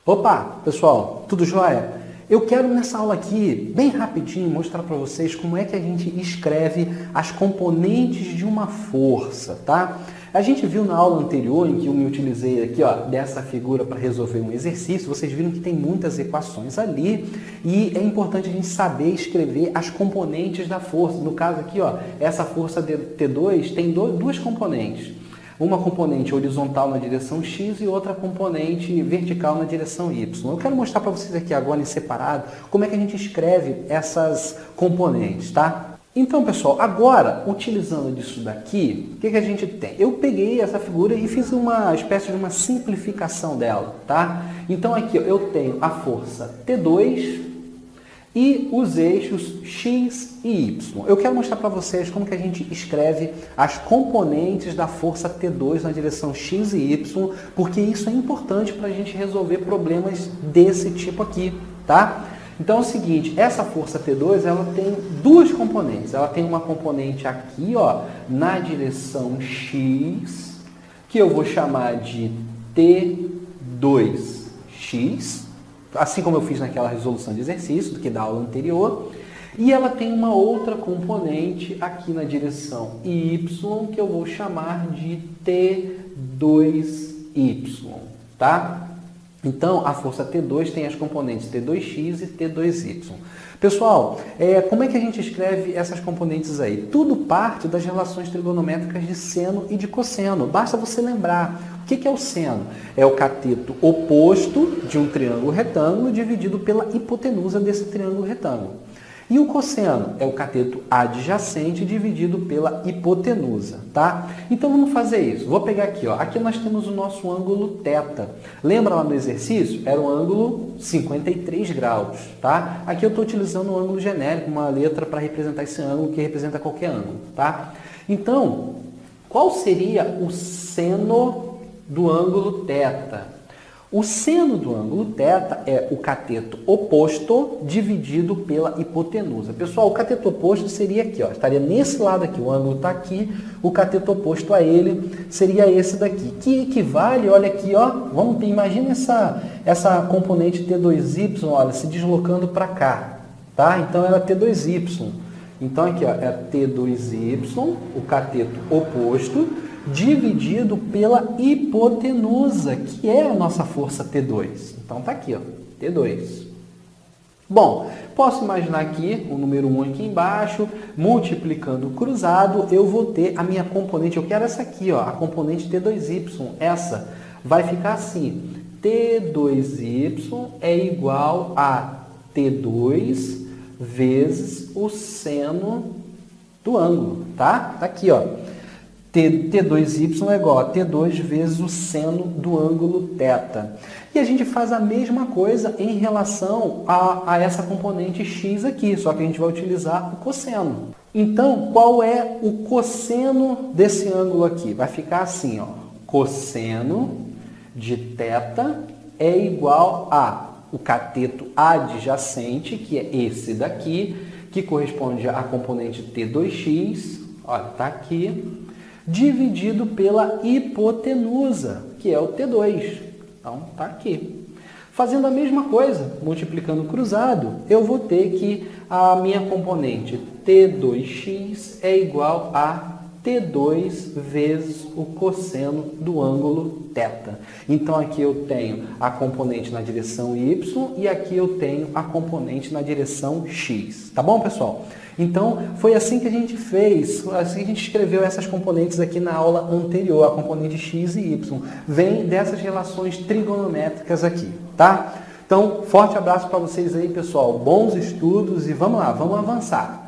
Opa, pessoal, tudo jóia? Eu quero nessa aula aqui, bem rapidinho, mostrar para vocês como é que a gente escreve as componentes de uma força, tá? A gente viu na aula anterior, em que eu me utilizei aqui, ó, dessa figura para resolver um exercício, vocês viram que tem muitas equações ali e é importante a gente saber escrever as componentes da força. No caso aqui, ó, essa força T2 tem duas componentes. Uma componente horizontal na direção X e outra componente vertical na direção Y. Eu quero mostrar para vocês aqui agora em separado como é que a gente escreve essas componentes, tá? Então, pessoal, agora, utilizando disso daqui, o que a gente tem? Eu peguei essa figura e fiz uma espécie de uma simplificação dela, tá? Então, aqui ó, eu tenho a força T2 e os eixos X e Y. Eu quero mostrar para vocês como que a gente escreve as componentes da força T2 na direção X e Y, porque isso é importante para a gente resolver problemas desse tipo aqui, tá? Então é o seguinte, essa força T2, ela tem duas componentes. Ela tem uma componente aqui, ó, na direção X, que eu vou chamar de T2X, assim como eu fiz naquela resolução de exercício do que da aula anterior. E ela tem uma outra componente aqui na direção Y, que eu vou chamar de T2Y, tá? Então, a força T2 tem as componentes T2x e T2y. Pessoal, como é que a gente escreve essas componentes aí? Tudo parte das relações trigonométricas de seno e de cosseno. Basta você lembrar. O que é o seno? É o cateto oposto de um triângulo retângulo dividido pela hipotenusa desse triângulo retângulo. E o cosseno é o cateto adjacente dividido pela hipotenusa, tá? Então vamos fazer isso. Vou pegar aqui, ó. Aqui nós temos o nosso ângulo θ. Lembra lá no exercício? Era o ângulo 53 graus, tá? Aqui eu estou utilizando um ângulo genérico, uma letra para representar esse ângulo que representa qualquer ângulo, tá? Então, qual seria o seno do ângulo θ? O seno do ângulo θ é o cateto oposto dividido pela hipotenusa. Pessoal, o cateto oposto seria aqui, ó, estaria nesse lado aqui, o ângulo está aqui, o cateto oposto a ele seria esse daqui, que equivale, olha aqui, ó, imagina essa componente T2y, olha, se deslocando para cá, tá? Então ela é T2y. Então aqui, ó, é T2y, o cateto oposto, dividido pela hipotenusa, que é a nossa força T2. Então tá aqui, ó, T2. Bom, posso imaginar aqui o número 1 aqui embaixo, multiplicando cruzado, eu vou ter a minha componente, eu quero essa aqui, ó, a componente T2y, essa vai ficar assim, T2y é igual a T2 vezes o seno do ângulo, tá? Tá aqui, ó. T2y é igual a T2 vezes o seno do ângulo θ. E a gente faz a mesma coisa em relação a essa componente x aqui, só que a gente vai utilizar o cosseno. Então, qual é o cosseno desse ângulo aqui? Vai ficar assim, ó, cosseno de θ é igual a o cateto adjacente, que é esse daqui, que corresponde à componente T2x, olha, tá aqui, dividido pela hipotenusa, que é o T2. Então, tá aqui. Fazendo a mesma coisa, multiplicando cruzado, eu vou ter que a minha componente T2x é igual a T2 vezes o cosseno do ângulo θ. Então, aqui eu tenho a componente na direção y e aqui eu tenho a componente na direção x. Tá bom, pessoal? Então, foi assim que a gente fez, assim que a gente escreveu essas componentes aqui na aula anterior, a componente x e y. Vem dessas relações trigonométricas aqui, tá? Então, forte abraço para vocês aí, pessoal. Bons estudos e vamos lá, vamos avançar.